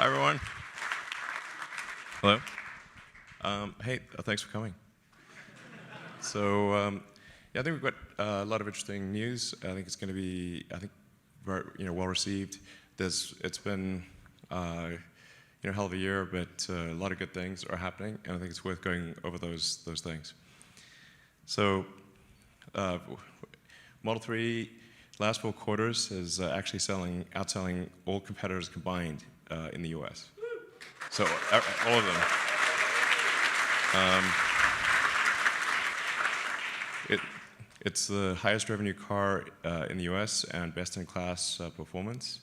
Hi, everyone. Hello. Hey, thanks for coming. So, yeah, I think we've got a lot of interesting news. I think it's going to be, very, well received. It's been, a hell of a year, but a lot of good things are happening, and I think it's worth going over those things. So, Model 3, last 4 quarters is actually outselling all competitors combined in the U.S. So all of them. It's the highest revenue car in the U.S. and best-in-class performance.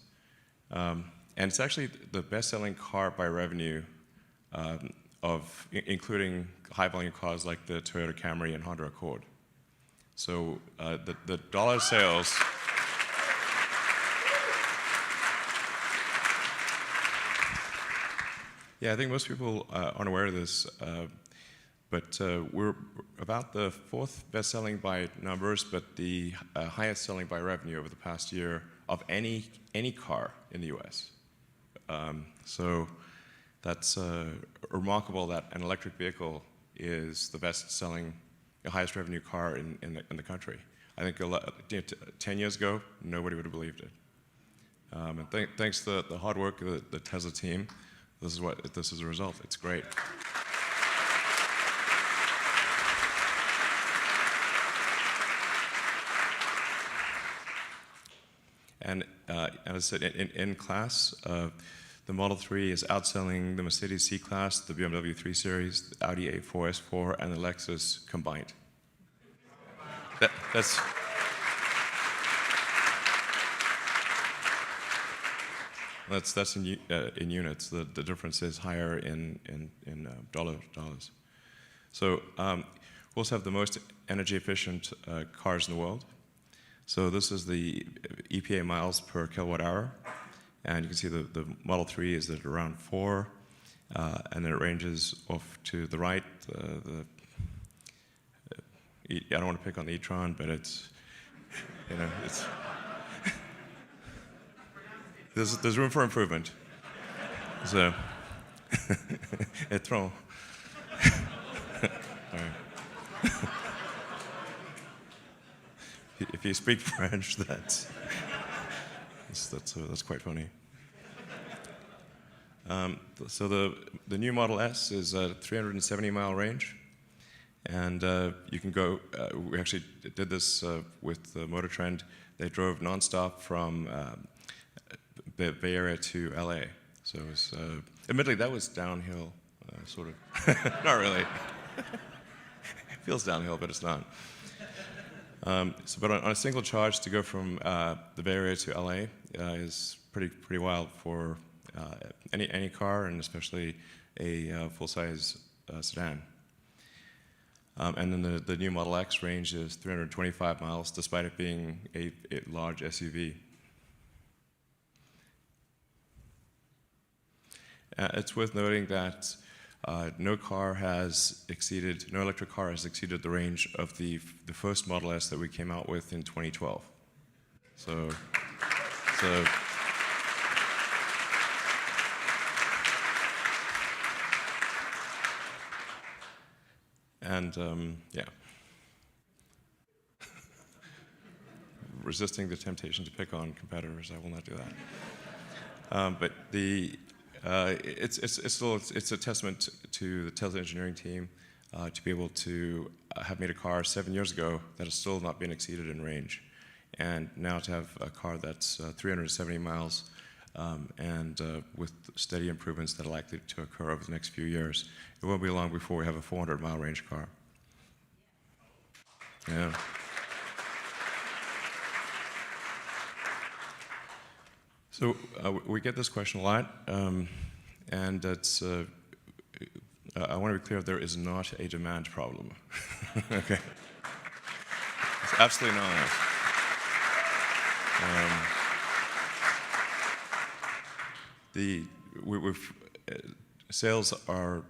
And it's actually the best-selling car by revenue including high-volume cars like the Toyota Camry and Honda Accord. So the dollar sales. Yeah, I think most people aren't aware of this, but we're about the 4th best-selling by numbers, but the highest selling by revenue over the past year of any car in the U.S. So that's remarkable that an electric vehicle is the best-selling, highest revenue car in the country. I think 10 years ago, nobody would have believed it. And thanks to the hard work of the Tesla team, this is a result. It's great. And as I said, in class, the Model 3 is outselling the Mercedes C-Class, the BMW 3 Series, the Audi A4, S4, and the Lexus combined. That's in units. The difference is higher in dollars. So we also have the most energy efficient cars in the world. So this is the EPA miles per kilowatt hour, and you can see the Model 3 is at around 4, and then it ranges off to the right. I don't want to pick on the e-tron, but it's there's room for improvement. So, e-tron. All right. If you speak French, that's quite funny. So the new Model S is a 370-mile range, and you can go. We actually did this with Motor Trend. They drove nonstop from the Bay Area to LA. So it was, admittedly, that was downhill, sort of. Not really. It feels downhill, but it's not. But on a single charge to go from the Bay Area to LA is pretty wild for any car, and especially a full-size sedan. And then the new Model X range is 325 miles, despite it being a large SUV. It's worth noting that no electric car has exceeded the range of the first Model S that we came out with in 2012. So and yeah, resisting the temptation to pick on competitors, I will not do that. But it's a testament to the Tesla engineering team to be able to have made a car 7 years ago that has still not been exceeded in range, and now to have a car that's 370 miles and with steady improvements that are likely to occur over the next few years. It won't be long before we have a 400-mile range car. Yeah. So we get this question a lot, and it's, I want to be clear, there is not a demand problem. Okay? It's absolutely not. Sales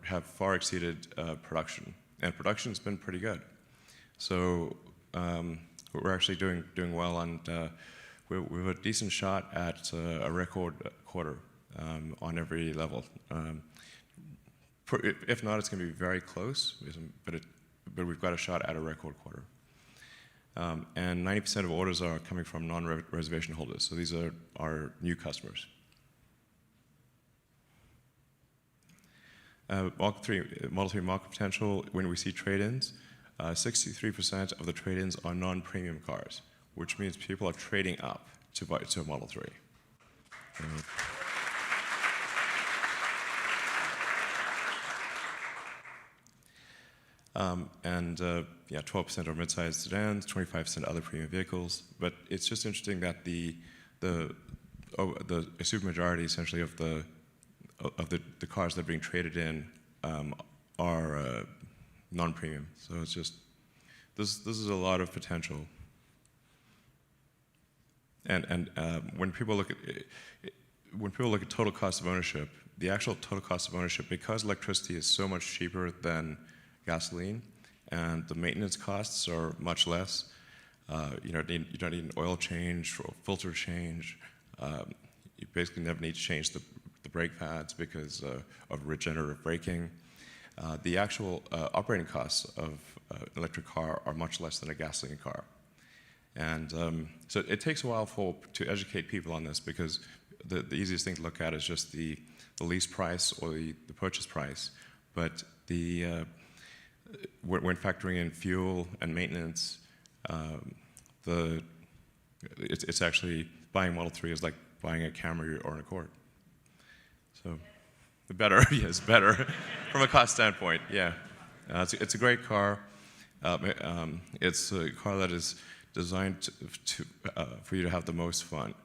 have far exceeded production, and production's been pretty good. So we're actually doing well, and we have a decent shot at a record quarter on every level. If not, it's going to be very close, but we've got a shot at a record quarter. And 90% of orders are coming from non-reservation holders, so these are our new customers. Model 3 market potential, when we see trade-ins, 63% of the trade-ins are non-premium cars, which means people are trading up to buy a Model 3. Yeah, 12% are mid-sized sedans, 25% other premium vehicles. But it's just interesting that the supermajority, essentially, of the cars that are being traded in are non-premium. So it's just this is a lot of potential. And when people look at total cost of ownership, the actual total cost of ownership, because electricity is so much cheaper than gasoline, and the maintenance costs are much less. You don't need an oil change or filter change. You basically never need to change the brake pads because of regenerative braking. The actual operating costs of an electric car are much less than a gasoline car. And so it takes a while to educate people on this, because the easiest thing to look at is just the lease price or the purchase price. But when factoring in fuel and maintenance, it's actually buying Model 3 is like buying a Camry or an Accord. So better, yes, better from a cost standpoint. Yeah, it's a great car. It's a car that is designed for you to have the most fun,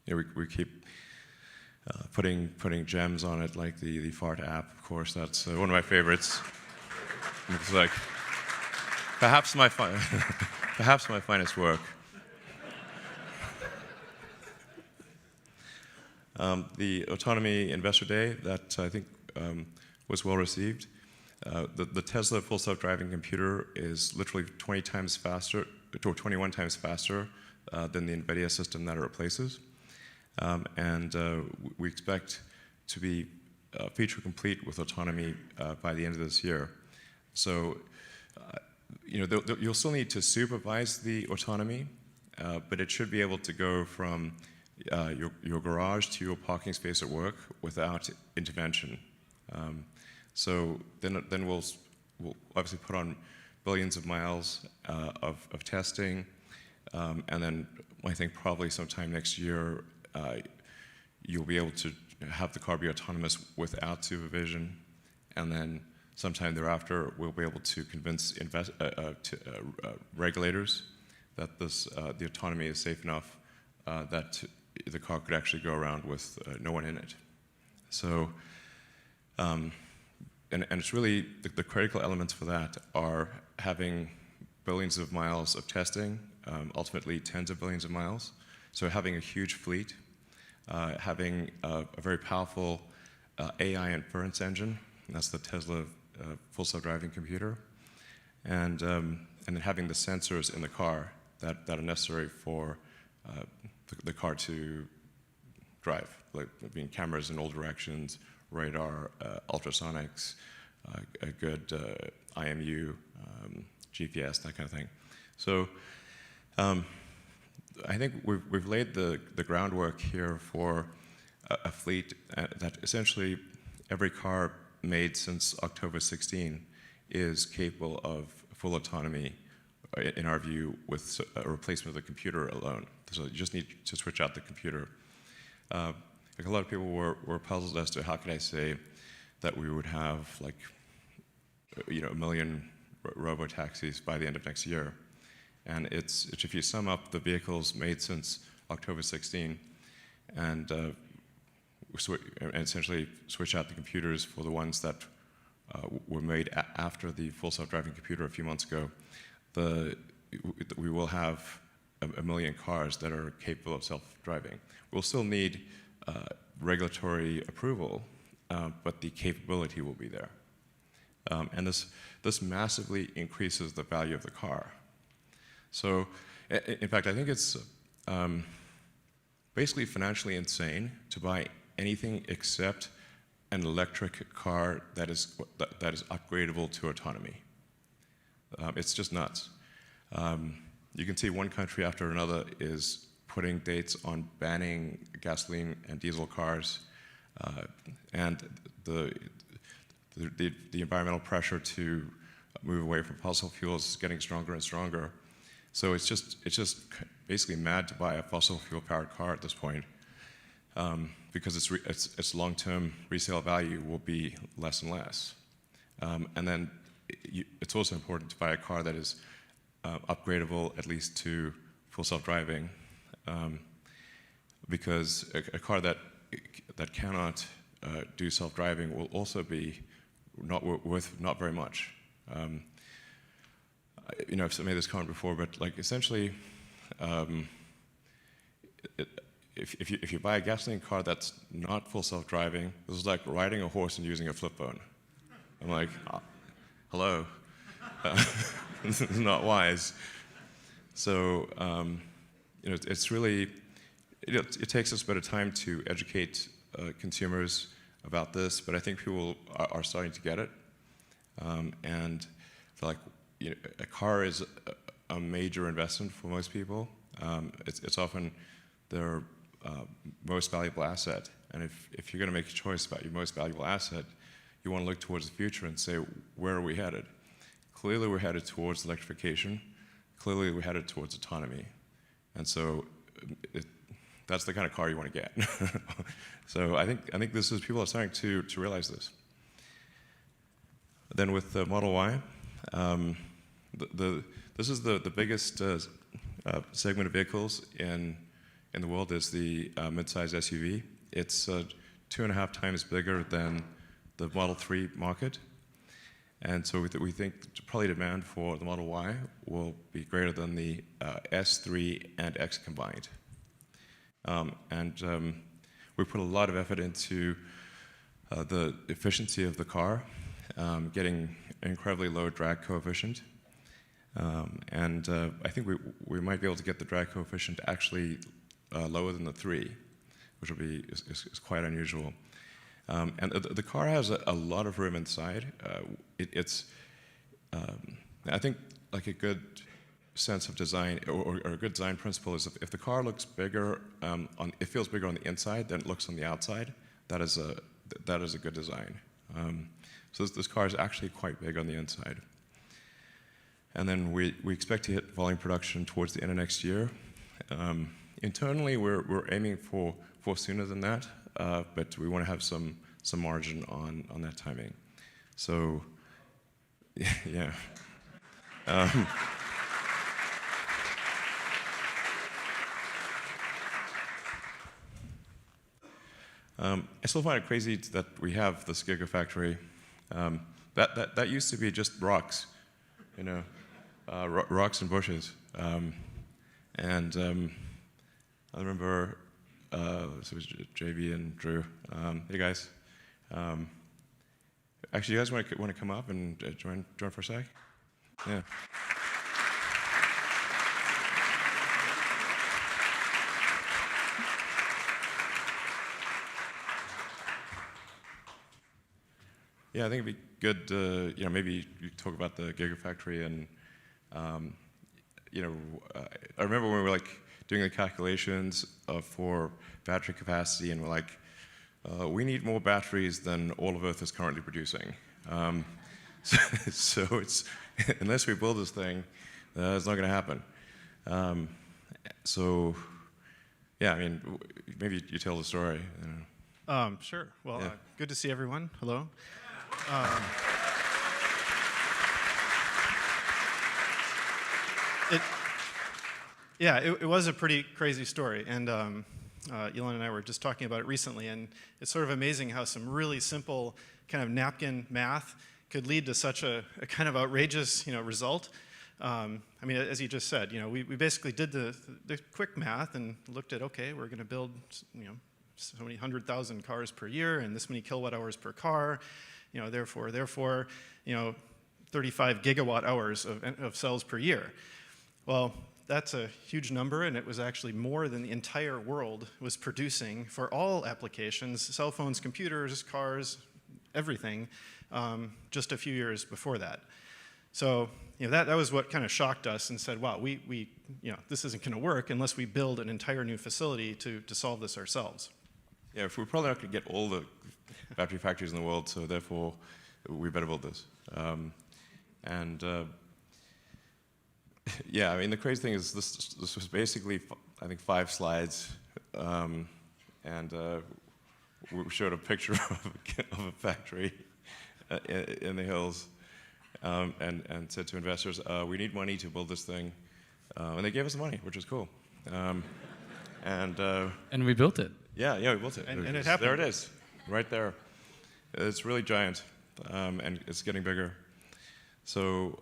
we keep putting gems on it, like the Fart app. Of course, that's one of my favorites. It's like perhaps my finest work. The Autonomy Investor Day that I think was well received. The Tesla full self-driving computer is literally 20 times faster, or 21 times faster than the NVIDIA system that it replaces. We expect to be feature complete with autonomy by the end of this year. So, you'll still need to supervise the autonomy, but it should be able to go from your garage to your parking space at work without intervention. So then we'll obviously put on billions of miles of testing, and then I think probably sometime next year you'll be able to have the car be autonomous without supervision, and then sometime thereafter we'll be able to convince regulators that the autonomy is safe enough that the car could actually go around with no one in it. So. And it's really, the critical elements for that are having billions of miles of testing, ultimately tens of billions of miles. So having a huge fleet, having a very powerful AI inference engine, and that's the Tesla full self-driving computer, and then having the sensors in the car that are necessary for the car to drive, like being cameras in all directions, radar, ultrasonics, a good IMU, GPS, that kind of thing. So I think we've laid the groundwork here for a fleet that essentially every car made since October 16 is capable of full autonomy, in our view, with a replacement of the computer alone. So you just need to switch out the computer. Like a lot of people were puzzled as to how could I say that we would have like, 1 million robo-taxis by the end of next year. And it's if you sum up the vehicles made since October 16 and essentially switch out the computers for the ones that were made after the full self-driving computer a few months ago, we will have 1 million cars that are capable of self-driving. We'll still need regulatory approval, but the capability will be there. And this massively increases the value of the car. So, in fact, I think it's basically financially insane to buy anything except an electric car that is upgradable to autonomy. It's just nuts. You can see one country after another is putting dates on banning gasoline and diesel cars, and the environmental pressure to move away from fossil fuels is getting stronger and stronger. So it's just basically mad to buy a fossil fuel powered car at this point, because its long-term resale value will be less and less. And then it's also important to buy a car that is upgradable at least to full self-driving, because a car that cannot do self-driving will also be worth not very much. I've made this comment before, but like essentially, if you buy a gasoline car that's not full self-driving, this is like riding a horse and using a flip phone. I'm like, hello, this is not wise. So it's really, it takes us a bit of time to educate consumers about this, but I think people are starting to get it, and like. A car is a major investment for most people. It's often their most valuable asset. And if you're going to make a choice about your most valuable asset, you want to look towards the future and say, where are we headed? Clearly, we're headed towards electrification. Clearly, we're headed towards autonomy. And so that's the kind of car you want to get. So I think this is, people are starting to realize this. Then with the Model Y, this is the biggest segment of vehicles in the world is the mid-size SUV. It's 2.5 times bigger than the Model 3 market. And so we think probably demand for the Model Y will be greater than the S3 and X combined. We put a lot of effort into the efficiency of the car, getting an incredibly low drag coefficient. I think we might be able to get the drag coefficient actually lower than the 3, which will be is quite unusual. And the car has a lot of room inside. It's I think like a good sense of design or a good design principle is if the car looks bigger, it feels bigger on the inside than it looks on the outside. That is a good design. So this car is actually quite big on the inside. And then we expect to hit volume production towards the end of next year. Internally, we're aiming for sooner than that, but we want to have some margin on that timing. So, yeah. I still find it crazy that we have this Gigafactory. That used to be just rocks, rocks and bushes. I remember it was JB and Drew. Hey guys, actually, you guys want to come up and join for a sec? Yeah. Yeah, I think it'd be good to, maybe you talk about the Gigafactory and, I remember when we were doing the calculations for battery capacity, and we're like, we need more batteries than all of Earth is currently producing. So it's unless we build this thing, it's not going to happen. So, yeah, I mean, maybe you tell the story. Sure. Well, yeah. Good to see everyone. Hello. It was a pretty crazy story, and Elon and I were just talking about it recently, and it's sort of amazing how some really simple kind of napkin math could lead to such a kind of outrageous, result. I mean, as you just said, we basically did the quick math and looked at, okay, we're going to build, so many 100,000 cars per year and this many kilowatt hours per car. Therefore, 35 gigawatt hours of cells per year. Well, that's a huge number, and it was actually more than the entire world was producing for all applications, cell phones, computers, cars, everything, just a few years before that. So that was what kind of shocked us and said, wow, this isn't going to work unless we build an entire new facility to solve this ourselves. Yeah, if we're probably not going to get all the battery factories in the world, so therefore we better build this. Yeah, I mean, the crazy thing is this was basically, I think, 5 slides, and we showed a picture of a factory in the hills, and said to investors, we need money to build this thing, and they gave us the money, which was cool. And we built it. Yeah, we built it. And it happened. There it is, right there. It's really giant, and it's getting bigger. So,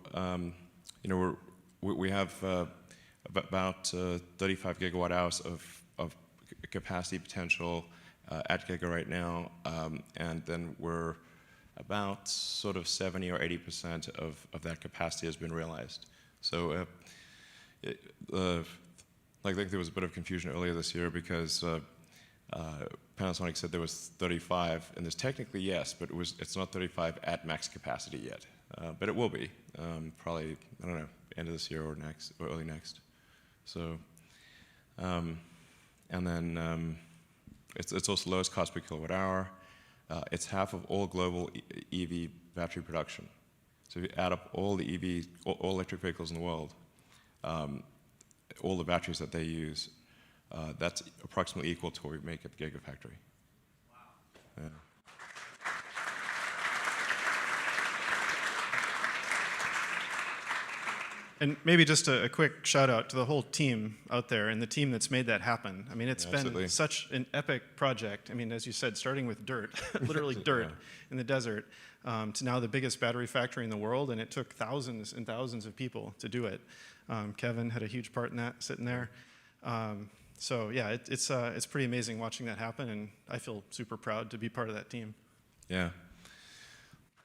we have about 35 gigawatt hours of capacity potential at Giga right now, and then we're about sort of 70 or 80% of that capacity has been realized. So, I think there was a bit of confusion earlier this year because Panasonic said there was 35, and there's technically yes, but it's not 35 at max capacity yet. But it will be, probably, I don't know, end of this year or next, or early next. So, and then it's also lowest cost per kilowatt hour. It's half of all global EV battery production. So if you add up all the all electric vehicles in the world, all the batteries that they use, that's approximately equal to what we make at the Gigafactory. Wow. Yeah. And maybe just a quick shout out to the whole team out there and the team that's made that happen. I mean, it's been such an epic project. I mean, as you said, starting with dirt, literally dirt in the desert, to now the biggest battery factory in the world, and it took thousands and thousands of people to do it. Kevin had a huge part in that, sitting there. So yeah, it's pretty amazing watching that happen, and I feel super proud to be part of that team. Yeah.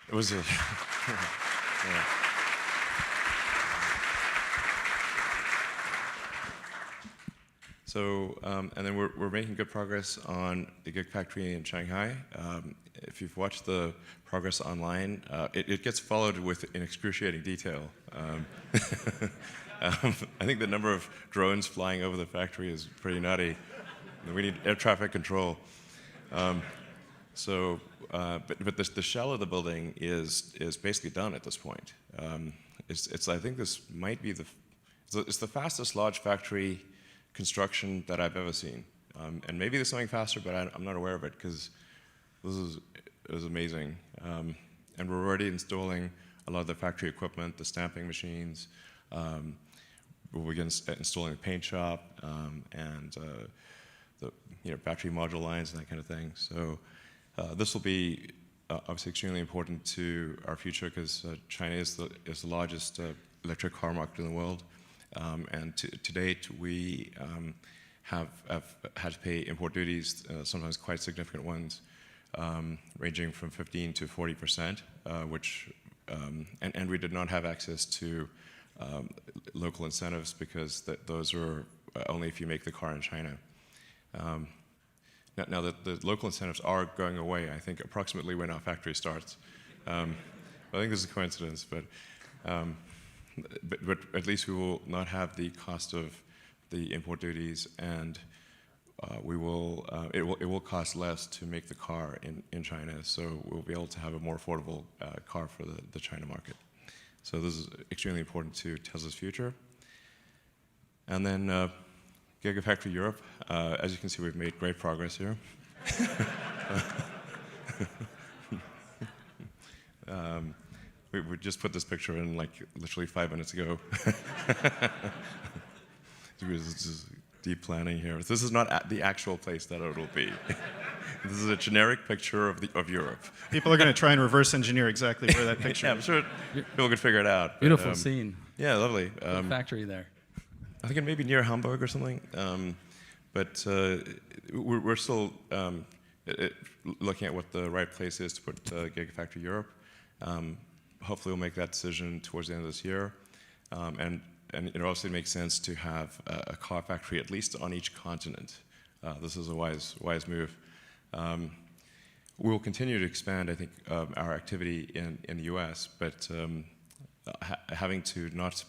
It was a... yeah. So, and then we're making good progress on the Gigafactory in Shanghai. If you've watched the progress online, it gets followed in excruciating detail. I think the number of drones flying over the factory is pretty nutty. We need air traffic control. But the shell of the building is basically done at this point. I think this might be it's the fastest large factory construction that I've ever seen. And maybe there's something faster, but I'm not aware of it because it was amazing. And we're already installing a lot of the factory equipment, the stamping machines. We'll begin installing the paint shop and the battery module lines and that kind of thing. So this will be obviously extremely important to our future because China is the largest electric car market in the world. And to date, we have had to pay import duties, sometimes quite significant ones, ranging from 15 to 40%, and we did not have access to local incentives because those are only if you make the car in China. Now the local incentives are going away, I think, approximately when our factory starts. I think this is a coincidence, but at least we will not have the cost of the import duties, and it will cost less to make the car in China, so we'll be able to have a more affordable car for the China market. So this is extremely important to Tesla's future. And then Gigafactory Europe, as you can see, we've made great progress here. We just put this picture in like literally 5 minutes ago. This is deep planning here. This is not the actual place that it will be. This is a generic picture of Europe. People are going to try and reverse engineer exactly where that picture yeah, is. I'm sure people could figure it out. Beautiful scene. Yeah, lovely. Factory there. I think it may be near Hamburg or something. But we're still looking at what the right place is to put Gigafactory Europe. Hopefully we'll make that decision towards the end of this year. And and it also makes sense to have a car factory at least on each continent. This is a wise move. We will continue to expand, I think, our activity in the U.S., but having to not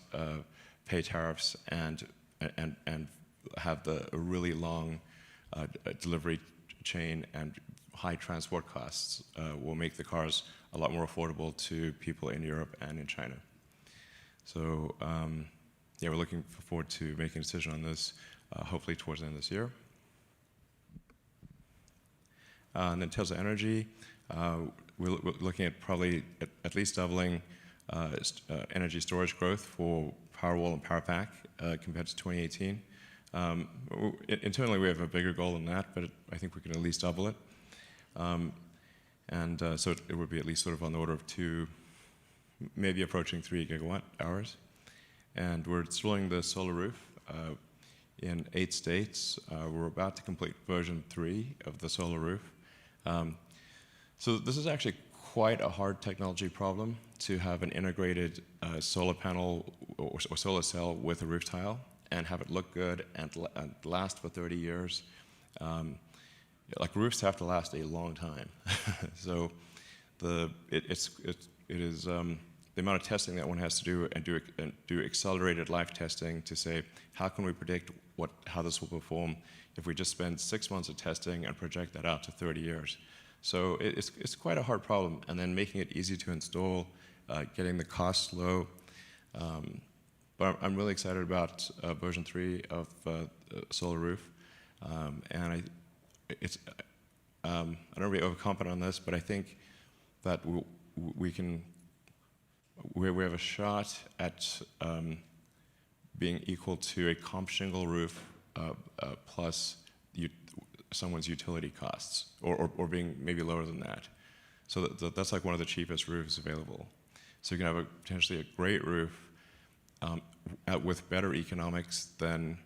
pay tariffs and have a really long delivery chain and high transport costs will make the cars a lot more affordable to people in Europe and in China. So yeah, we're looking forward to making a decision on this, hopefully towards the end of this year. And then Tesla Energy, we're looking at probably at least doubling energy storage growth for Powerwall and Powerpack compared to 2018. Internally, we have a bigger goal than that, but I think we can at least double it. So it would be at least sort of on the order of 2, maybe approaching 3 gigawatt hours. And we're installing the solar roof in 8 states. We're about to complete version 3 of the solar roof. So this is actually quite a hard technology problem to have an integrated solar panel or solar cell with a roof tile and have it look good and last for 30 years. Like roofs have to last a long time. So it is the amount of testing that one has to do and do accelerated life testing to say how can we predict how this will perform if we just spend 6 months of testing and project that out to 30 years. So it's quite a hard problem, and then making it easy to install, getting the costs low. But I'm really excited about version 3 of Solar Roof, and I don't want to be overconfident on this, but I think that we have a shot at being equal to a comp shingle roof plus someone's utility costs, or being maybe lower than that. So that's like one of the cheapest roofs available. So you can have potentially a great roof with better economics than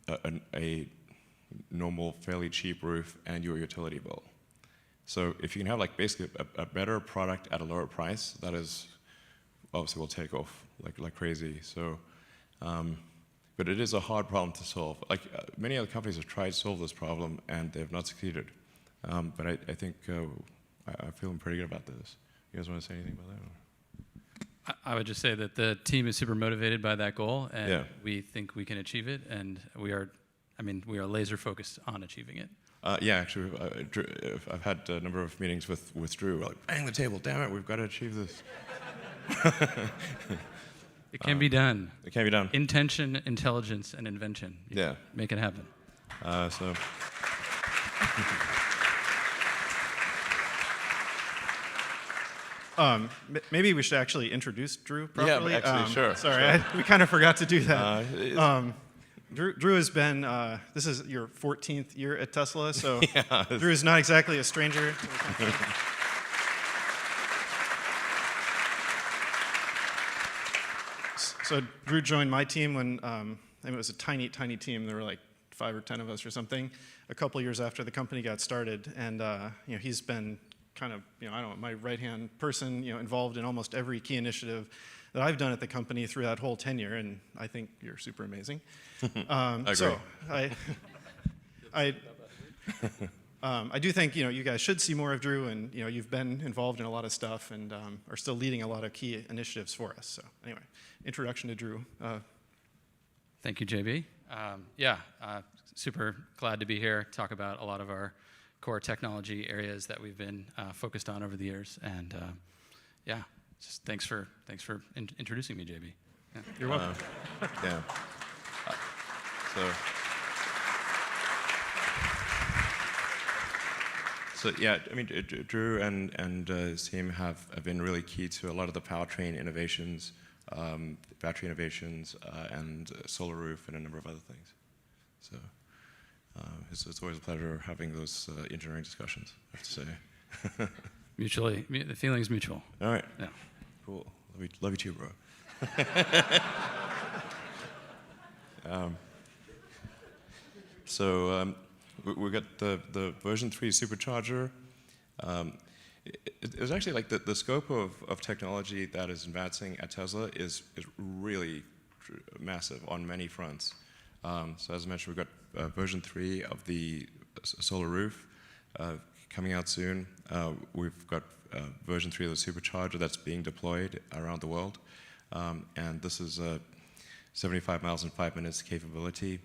a normal, fairly cheap roof and your utility bill. So if you can have like basically a better product at a lower price, that is obviously will take off like crazy. So, but it is a hard problem to solve. Like many other companies have tried to solve this problem and they have not succeeded. But I think I'm feeling pretty good about this. You guys want to say anything about that? Or? I would just say that the team is super motivated by that goal, and yeah. we think we can achieve it, and we are laser focused on achieving it. Yeah, actually, I've had a number of meetings with Drew. We're like, bang the table, damn it, we've got to achieve this. It can be done. It can be done. Intention, intelligence, and invention. Yeah. Make it happen. Maybe we should actually introduce Drew properly. Yeah, actually, sure. Sorry, sure. we kind of forgot to do that. Drew has been, this is your 14th year at Tesla, so yeah, Drew is not exactly a stranger. So Drew joined my team when I mean, it was a tiny, tiny team. There were like 5 or 10 of us or something. A couple years after the company got started, and he's been kind of I don't know, my right-hand person, involved in almost every key initiative that I've done at the company through that whole tenure, and I think you're super amazing. I agree. So I do think you guys should see more of Drew, and you've been involved in a lot of stuff and are still leading a lot of key initiatives for us. So anyway, introduction to Drew. Thank you, JB. Super glad to be here, talk about a lot of our core technology areas that we've been focused on over the years, and just thanks for introducing me, JB. Yeah. You're welcome. Yeah. So yeah, I mean, Drew and his team have been really key to a lot of the powertrain innovations, battery innovations, and solar roof, and a number of other things. So it's always a pleasure having those engineering discussions, I have to say. Mutually, the feeling's mutual. All right. Yeah. Cool. Love you too, bro. We got the version 3 supercharger. It was actually like the scope of technology that is advancing at Tesla is really massive on many fronts. So as I mentioned, we've got version 3 of the solar roof coming out soon. We've got version 3 of the supercharger that's being deployed around the world. And this is a 75 miles in 5 minutes capability,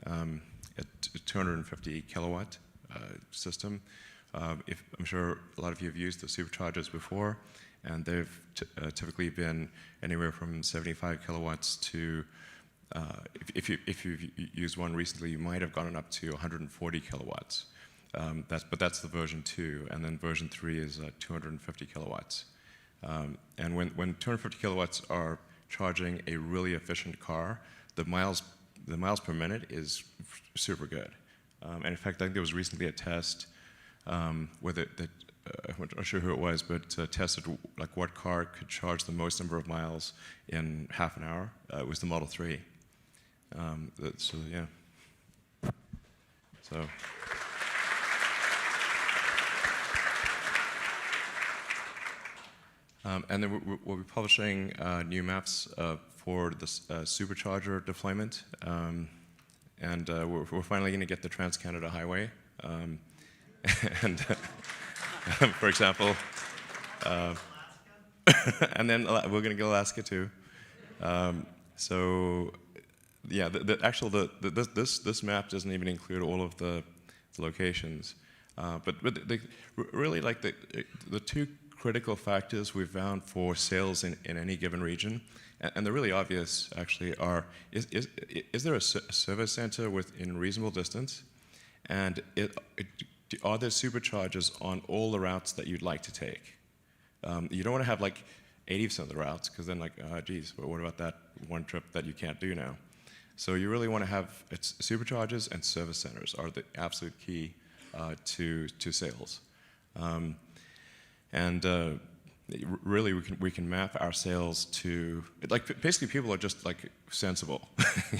at 250 kilowatt system. I'm sure a lot of you have used the superchargers before, and they've typically been anywhere from 75 kilowatts to, if you've used one recently, you might have gone up to 140 kilowatts. But that's the version 2, and then version 3 is 250 kilowatts. And when 250 kilowatts are charging a really efficient car, the miles per minute is super good. And in fact, I think there was recently a test where I'm not sure who it was, but tested like what car could charge the most number of miles in half an hour. It was the Model 3. So yeah. So. And then we'll be publishing new maps for the supercharger deployment. And we're finally going to get the Trans-Canada Highway. And for example, and then we're going to get Alaska too. So yeah, this map doesn't even include all of the locations. But really, like the two critical factors we've found for sales in any given region, and they're really obvious actually, are is there a service center within reasonable distance, and are there superchargers on all the routes that you'd like to take? You don't want to have like 80% of the routes, because then like, geez, what about that one trip that you can't do now? So you really want to have superchargers, and service centers are the absolute key to sales. And really, we can map our sales to, like, basically people are just like sensible.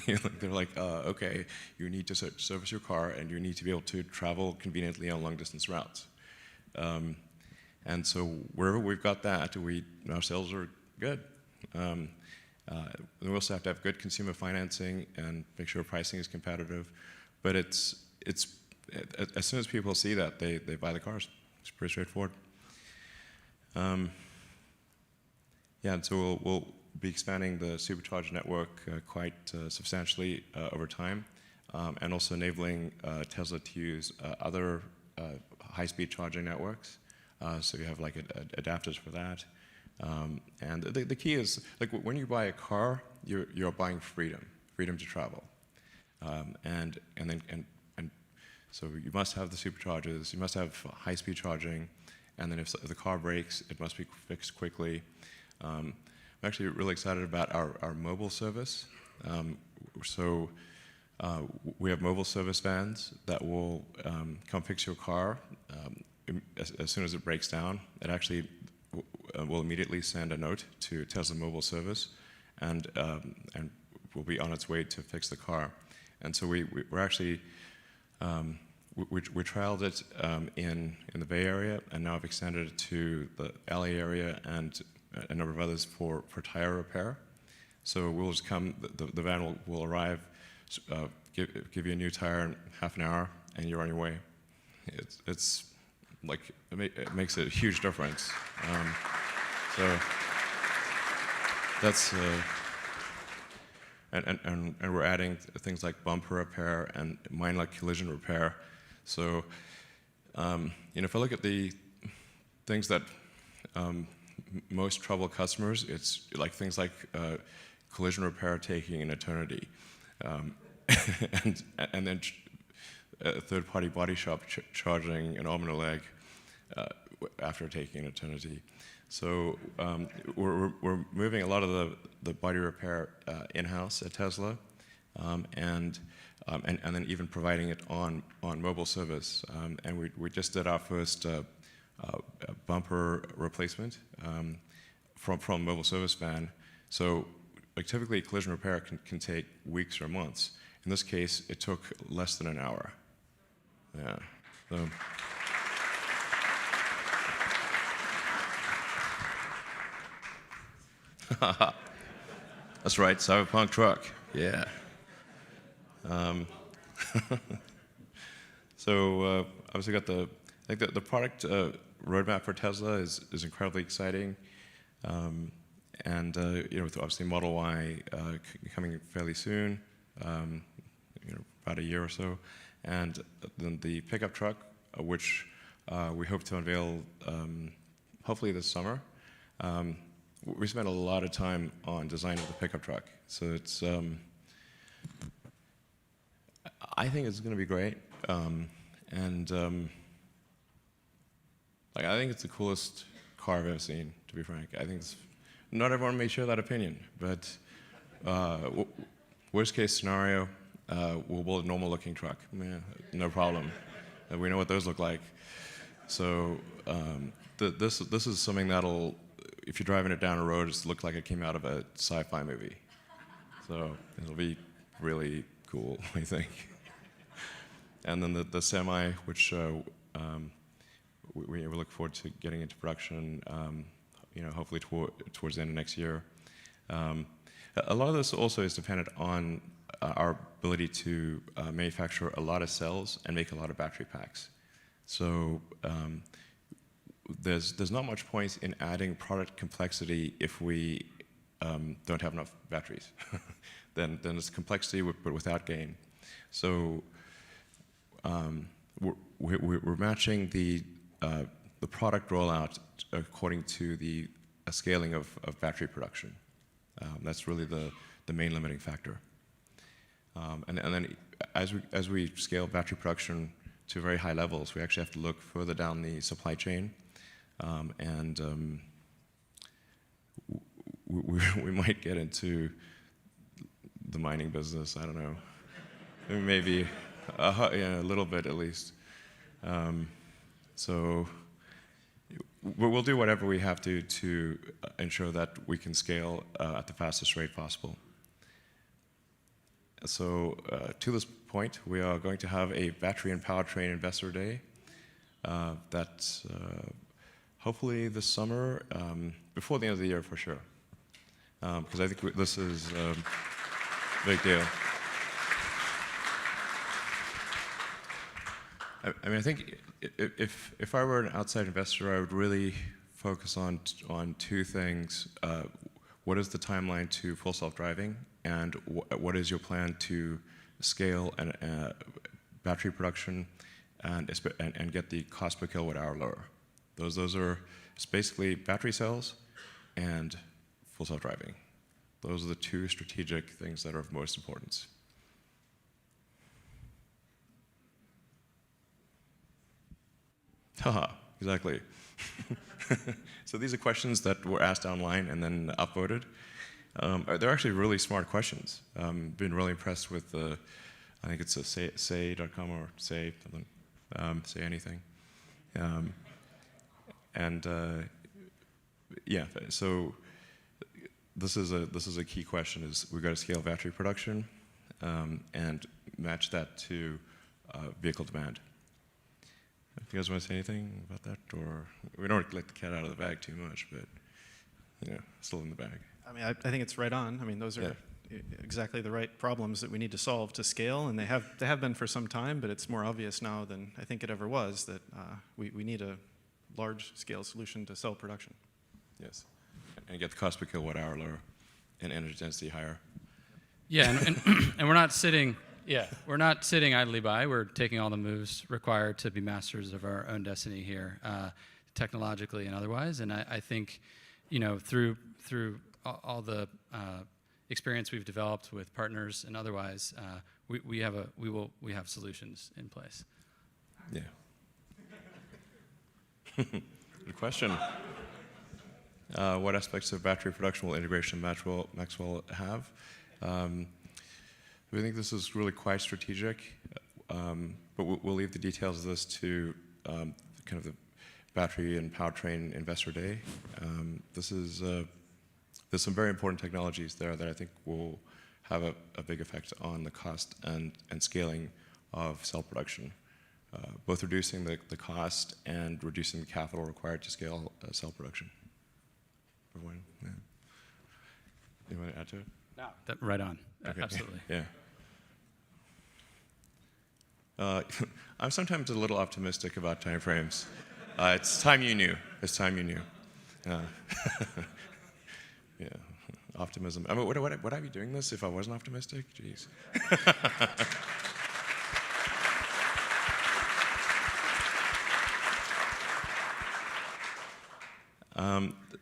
They're like, okay, you need to service your car, and you need to be able to travel conveniently on long distance routes. And so wherever we've got that, our sales are good. We also have to have good consumer financing and make sure pricing is competitive. But it's as soon as people see that, they buy the cars. It's pretty straightforward. Yeah, and so we'll be expanding the supercharger network quite substantially over time, and also enabling Tesla to use other high-speed charging networks. So you have like adapters for that. And the key is, like, when you buy a car, you're buying freedom to travel, and so you must have the superchargers, you must have high-speed charging, and then if the car breaks, it must be fixed quickly. I'm actually really excited about our mobile service. So we have mobile service vans that will come fix your car as soon as it breaks down. It actually will immediately send a note to Tesla Mobile Service, and will be on its way to fix the car. And so we're actually we trialed it in the Bay Area, and now I've extended it to the LA area and a number of others for tire repair. So we'll just come, the van will arrive, give you a new tire in half an hour, and you're on your way. It's like, it makes a huge difference. So that's, and we're adding things like bumper repair and minor collision repair. So, if I look at the things that most trouble customers, it's like things like collision repair taking an eternity, and then a third-party body shop charging an arm and a leg after taking an eternity. So we're moving a lot of the body repair in-house at Tesla, and then even providing it on mobile service. And we just did our first bumper replacement from mobile service van. So like typically collision repair can take weeks or months. In this case, it took less than an hour. Yeah. So. That's right, cyberpunk truck. Yeah. So obviously got the product roadmap for Tesla is incredibly exciting, and with obviously Model Y coming fairly soon, about a year or so, and then the pickup truck, which we hope to unveil hopefully this summer. We spent a lot of time on designing the pickup truck, so it's. I think it's going to be great, and I think it's the coolest car I've ever seen. To be frank, I think not everyone may share that opinion, but worst case scenario, we'll build a normal looking truck. No problem. We know what those look like. So this is something that'll, if you're driving it down a road, just look like it came out of a sci-fi movie. So it'll be really cool, I think. And then the semi, which we look forward to getting into production, hopefully towards the end of next year. A lot of this also is dependent on our ability to manufacture a lot of cells and make a lot of battery packs. So there's not much point in adding product complexity if we don't have enough batteries. then it's complexity but without gain. So we're matching the product rollout according to the scaling of battery production. That's really the main limiting factor. And then as we scale battery production to very high levels, we actually have to look further down the supply chain, and we might get into the mining business. I don't know, maybe a little bit at least. So we'll do whatever we have to ensure that we can scale at the fastest rate possible. So to this point, we are going to have a battery and powertrain investor day that hopefully this summer, before the end of the year for sure, because I think this is a big deal. I mean, I think if I were an outside investor, I would really focus on two things. What is the timeline to full self-driving, and what is your plan to scale battery production and get the cost per kilowatt hour lower? Those are basically battery cells and full self-driving. Those are the two strategic things that are of most importance. Haha, exactly. So these are questions that were asked online and then upvoted. They're actually really smart questions. Been really impressed with I think it's a say.com or say something, say anything. Yeah, so this is a key question: is we've got to scale battery production and match that to vehicle demand. If you guys want to say anything about that, or we don't let the cat out of the bag too much, but still in the bag. I mean, I think it's right on. I mean, those are exactly the right problems that we need to solve to scale, and they have been for some time, but it's more obvious now than I think it ever was that we need a large-scale solution to cell production. Yes, and get the cost per kilowatt hour lower and energy density higher. Yeah, and we're not sitting. Yeah, we're not sitting idly by. We're taking all the moves required to be masters of our own destiny here, technologically and otherwise. And I think, through all the experience we've developed with partners and otherwise, we have solutions in place. Yeah. Good question. What aspects of battery production will integration Maxwell have? We think this is really quite strategic, but we'll leave the details of this to kind of the battery and powertrain investor day. There's some very important technologies there that I think will have a big effect on the cost and scaling of cell production, both reducing the cost and reducing the capital required to scale cell production. Everyone, yeah. You want to add to it? No, right on. Okay. Absolutely. Yeah. I'm sometimes a little optimistic about timeframes. It's time you knew. It's time you knew. Uh, yeah, optimism. I mean, would I be doing this if I wasn't optimistic? Jeez.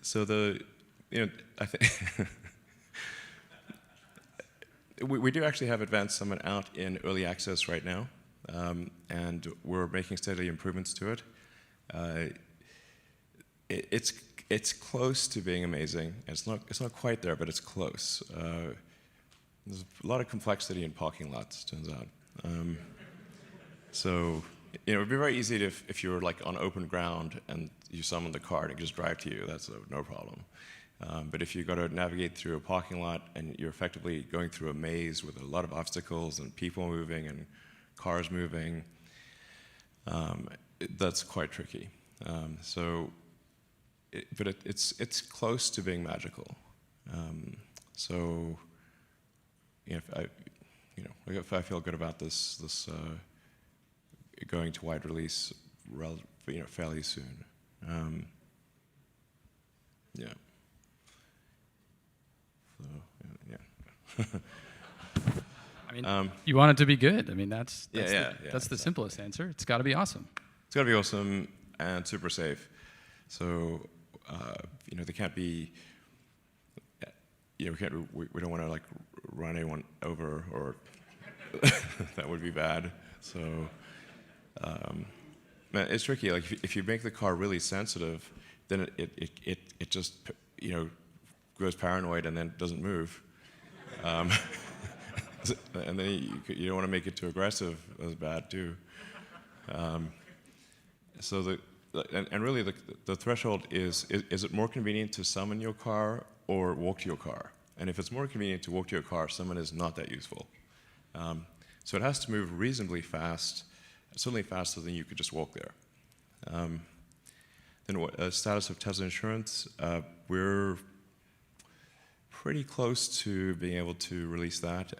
So I think we do actually have Advanced Summit out in early access right now, and we're making steady improvements to it. It's close to being amazing. It's not quite there, but it's close. There's a lot of complexity in parking lots, turns out. So it'd be very easy if you were like on open ground and you summon the car and it just drive to you. That's no problem. But if you've got to navigate through a parking lot and you're effectively going through a maze with a lot of obstacles and people moving and cars moving, that's quite tricky. But it's close to being magical. So if I feel good about this going to wide release, fairly soon. Yeah. So, yeah. I mean, you want it to be good. I mean, that's that's the simplest answer. It's got to be awesome. It's got to be awesome and super safe. So, they can't be. We don't want to like run anyone over, or that would be bad. So, man, it's tricky. Like if you make the car really sensitive, then it just goes paranoid and then doesn't move. And then you don't want to make it too aggressive. That's bad too. So really the threshold is it more convenient to summon your car or walk to your car? And if it's more convenient to walk to your car, summon is not that useful. So it has to move reasonably fast, certainly faster than you could just walk there. Then status of Tesla insurance, we're pretty close to being able to release that.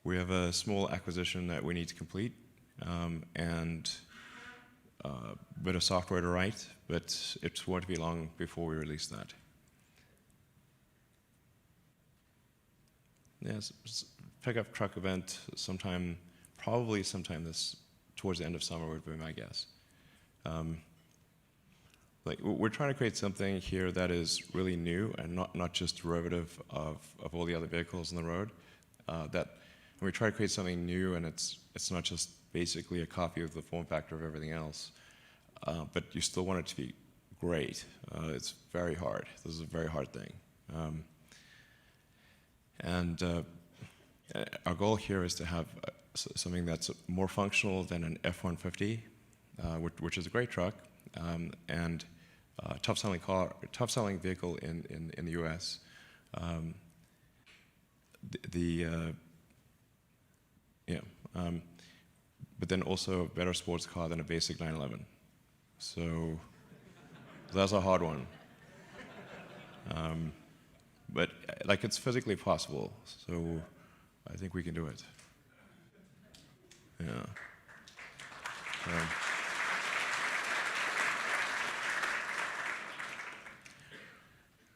We have a small acquisition that we need to complete, and a bit of software to write, but it won't be long before we release that. Yes, pickup truck event probably sometime towards the end of summer would be my guess. We're trying to create something here that is really new and not just derivative of all the other vehicles on the road. And we try to create something new, and it's not just basically a copy of the form factor of everything else, but you still want it to be great. It's very hard. This is a very hard thing. And our goal here is to have something that's more functional than an F-150, which is a great truck, and top-selling vehicle in the U.S. But then also a better sports car than a basic 911. So that's a hard one. But it's physically possible, so I think we can do it. Yeah.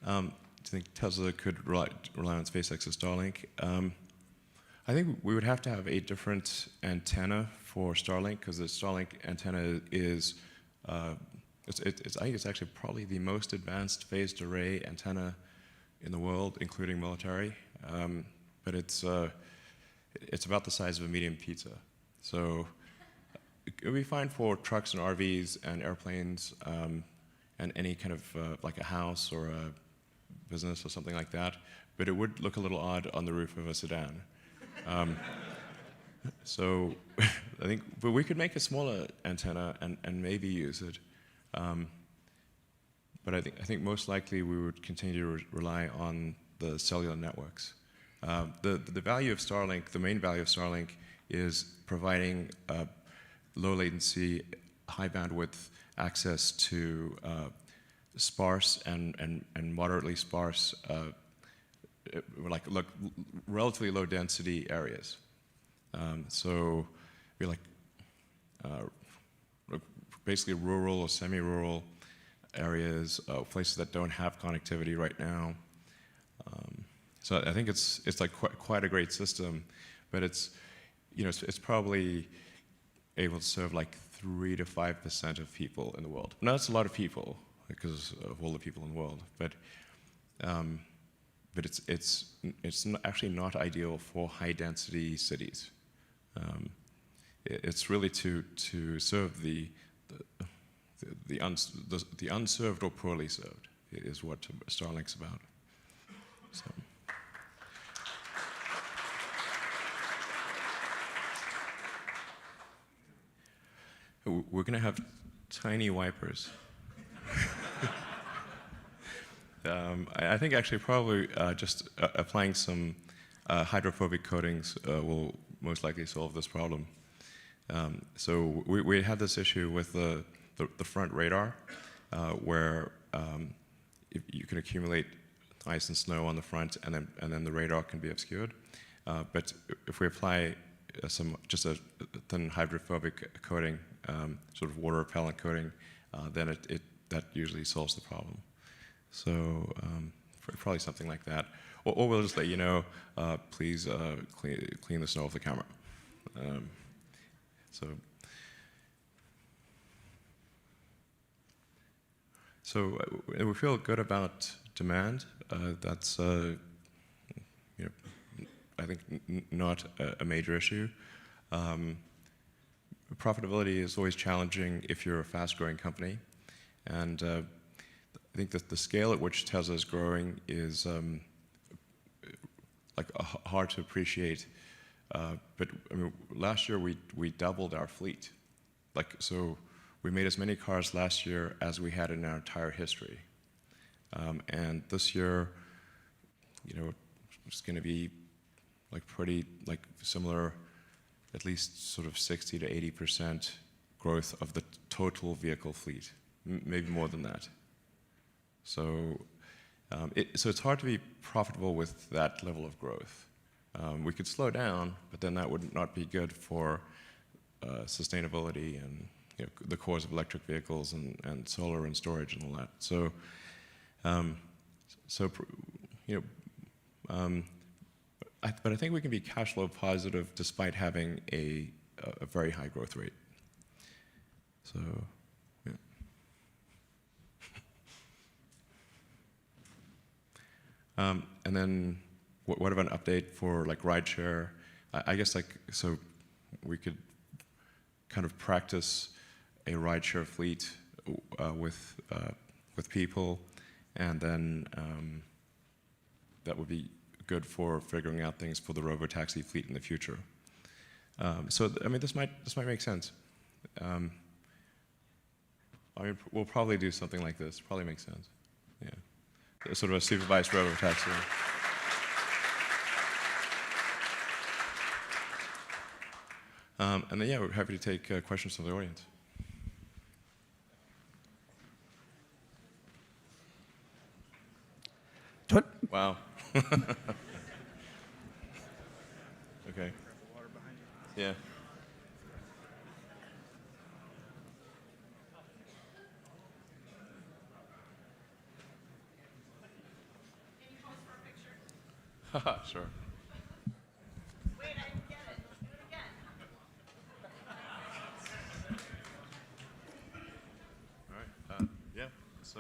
Do you think Tesla could rely on SpaceX's Starlink? I think we would have to have a different antenna for Starlink, because the Starlink antenna is, I think it's actually probably the most advanced phased array antenna in the world, including military. But it's about the size of a medium pizza. So it would be fine for trucks and RVs and airplanes, and any kind of like a house or a business or something like that. But it would look a little odd on the roof of a sedan. So I think, but we could make a smaller antenna and maybe use it. But I think most likely we would continue to rely on the cellular networks. The value of Starlink, the main value of Starlink, is providing low latency, high bandwidth access to sparse and moderately sparse like relatively low density areas. So we like basically rural or semi-rural areas, places that don't have connectivity right now. So I think it's like quite a great system, but it's probably able to serve like 3 to 5% of people in the world. Now that's a lot of people because of all the people in the world, but it's actually not ideal for high density cities. It's really to serve the unserved or poorly served is what Starlink's about. So. We're going to have tiny wipers. I think actually probably just applying some hydrophobic coatings will most likely solve this problem. So we had this issue with the front radar where if you can accumulate ice and snow on the front and then the radar can be obscured. But if we apply just a thin hydrophobic coating, sort of water repellent coating, then that usually solves the problem. So probably something like that. Or we'll just let you know, please clean the snow off the camera. So we feel good about demand. That's I think not a major issue. Profitability is always challenging if you're a fast-growing company, and I think that the scale at which Tesla is growing is hard to appreciate. But I mean, last year we doubled our fleet. So we made as many cars last year as we had in our entire history. And this year, it's going to be pretty similar, at least sort of 60 to 80% growth of the total vehicle fleet, maybe more than that. So it's hard to be profitable with that level of growth. We could slow down, but then that would not be good for sustainability and the cause of electric vehicles and solar and storage and all that. So, but I think we can be cash flow positive despite having a very high growth rate. So, yeah. And then, what about an update for rideshare? I guess so we could kind of practice a rideshare fleet with people, and then that would be good for figuring out things for the robotaxi fleet in the future. So I mean, this might make sense. I mean, we'll probably do something like this. Probably makes sense. Yeah, sort of a supervised robotaxi. And then yeah, we're happy to take questions from the audience. Wow. Okay. Yeah. Haha, sure. Wait, I didn't get it. Do it again. All right. Yeah. So.